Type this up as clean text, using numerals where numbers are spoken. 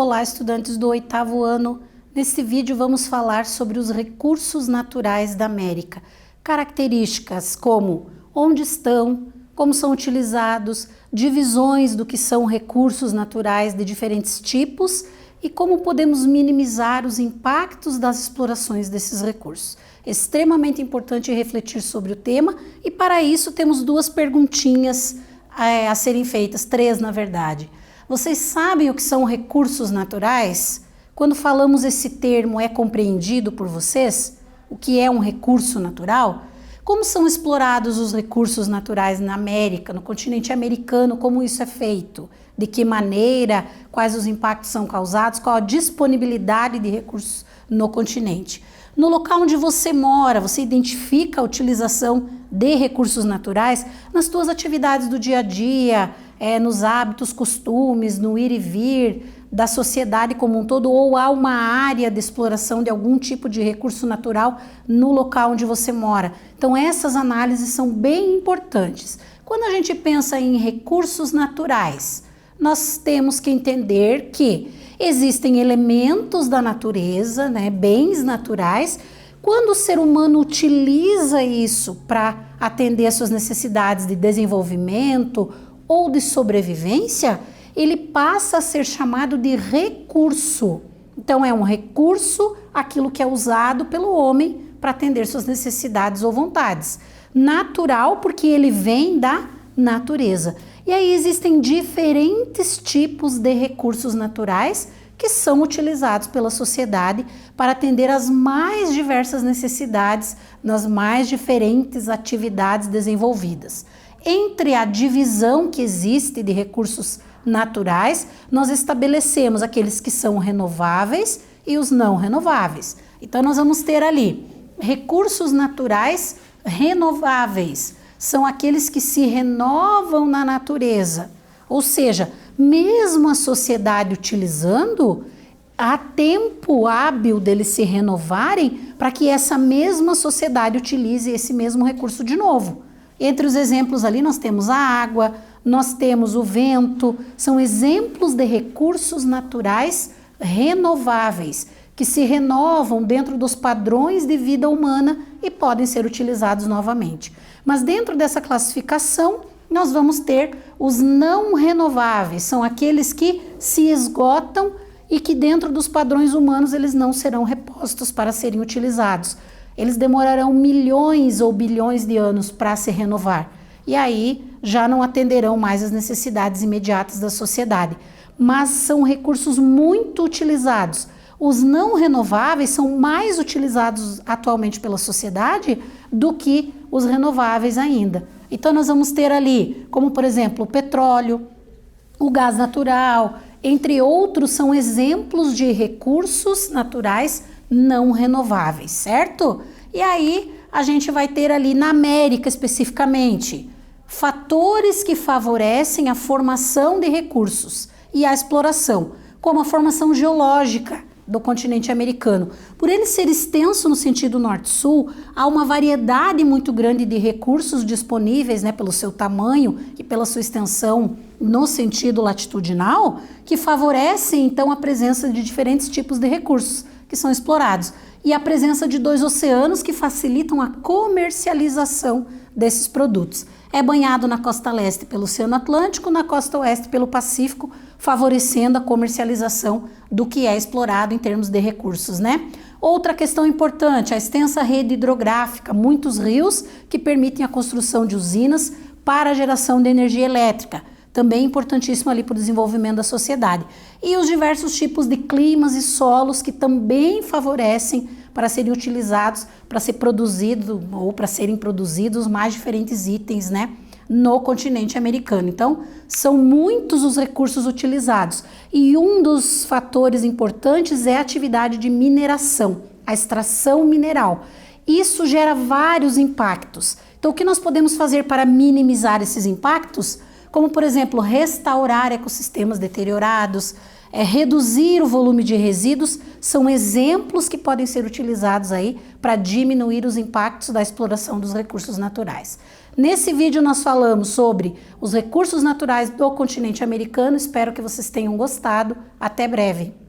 Olá, estudantes do 8º ano. Nesse vídeo vamos falar sobre os recursos naturais da América. Características como onde estão, como são utilizados, divisões do que são recursos naturais de diferentes tipos e como podemos minimizar os impactos das explorações desses recursos. É extremamente importante refletir sobre o tema e para isso temos duas perguntinhas a serem feitas, três na verdade. Vocês sabem o que são recursos naturais? Quando falamos esse termo, é compreendido por vocês? O que é um recurso natural? Como são explorados os recursos naturais na América, no continente americano, como isso é feito? De que maneira? Quais os impactos são causados? Qual a disponibilidade de recursos no continente? No local onde você mora, você identifica a utilização de recursos naturais nas suas atividades do dia a dia, nos hábitos, costumes, no ir e vir da sociedade como um todo, ou há uma área de exploração de algum tipo de recurso natural no local onde você mora. Então essas análises são bem importantes. Quando a gente pensa em recursos naturais, nós temos que entender que existem elementos da natureza, bens naturais. Quando o ser humano utiliza isso para atender às suas necessidades de desenvolvimento ou de sobrevivência, ele passa a ser chamado de recurso. Então é um recurso aquilo que é usado pelo homem para atender suas necessidades ou vontades. Natural porque ele vem da natureza. E aí existem diferentes tipos de recursos naturais que são utilizados pela sociedade para atender às mais diversas necessidades nas mais diferentes atividades desenvolvidas. Entre a divisão que existe de recursos naturais, nós estabelecemos aqueles que são renováveis e os não renováveis. Então nós vamos ter ali recursos naturais renováveis, são aqueles que se renovam na natureza, ou seja, mesmo a sociedade utilizando, há tempo hábil deles se renovarem para que essa mesma sociedade utilize esse mesmo recurso de novo. Entre os exemplos ali nós temos a água, nós temos o vento, são exemplos de recursos naturais renováveis, que se renovam dentro dos padrões de vida humana e podem ser utilizados novamente. Mas dentro dessa classificação, nós vamos ter os não renováveis, são aqueles que se esgotam e que dentro dos padrões humanos eles não serão repostos para serem utilizados. Eles demorarão milhões ou bilhões de anos para se renovar e aí já não atenderão mais às necessidades imediatas da sociedade. Mas são recursos muito utilizados. Os não renováveis são mais utilizados atualmente pela sociedade do que os renováveis ainda. Então nós vamos ter ali, como por exemplo, o petróleo, o gás natural, entre outros, são exemplos de recursos naturais não renováveis, certo? E aí a gente vai ter ali na América especificamente fatores que favorecem a formação de recursos e a exploração, como a formação geológica do continente americano. Por ele ser extenso no sentido norte-sul, há uma variedade muito grande de recursos disponíveis, pelo seu tamanho e pela sua extensão no sentido latitudinal, que favorecem então a presença de diferentes tipos de recursos que são explorados e a presença de dois oceanos que facilitam a comercialização desses produtos. É banhado na costa leste pelo Oceano Atlântico, na costa oeste pelo Pacífico, favorecendo a comercialização do que é explorado em termos de recursos, Outra questão importante, a extensa rede hidrográfica, muitos rios que permitem a construção de usinas para a geração de energia elétrica, também importantíssimo ali para o desenvolvimento da sociedade. E os diversos tipos de climas e solos que também favorecem para serem utilizados, para ser produzido ou para serem produzidos mais diferentes itens, no continente americano. Então, são muitos os recursos utilizados e um dos fatores importantes é a atividade de mineração, a extração mineral. Isso gera vários impactos. Então, o que nós podemos fazer para minimizar esses impactos? Como, por exemplo, restaurar ecossistemas deteriorados, reduzir o volume de resíduos, são exemplos que podem ser utilizados aí para diminuir os impactos da exploração dos recursos naturais. Nesse vídeo nós falamos sobre os recursos naturais do continente americano, espero que vocês tenham gostado. Até breve!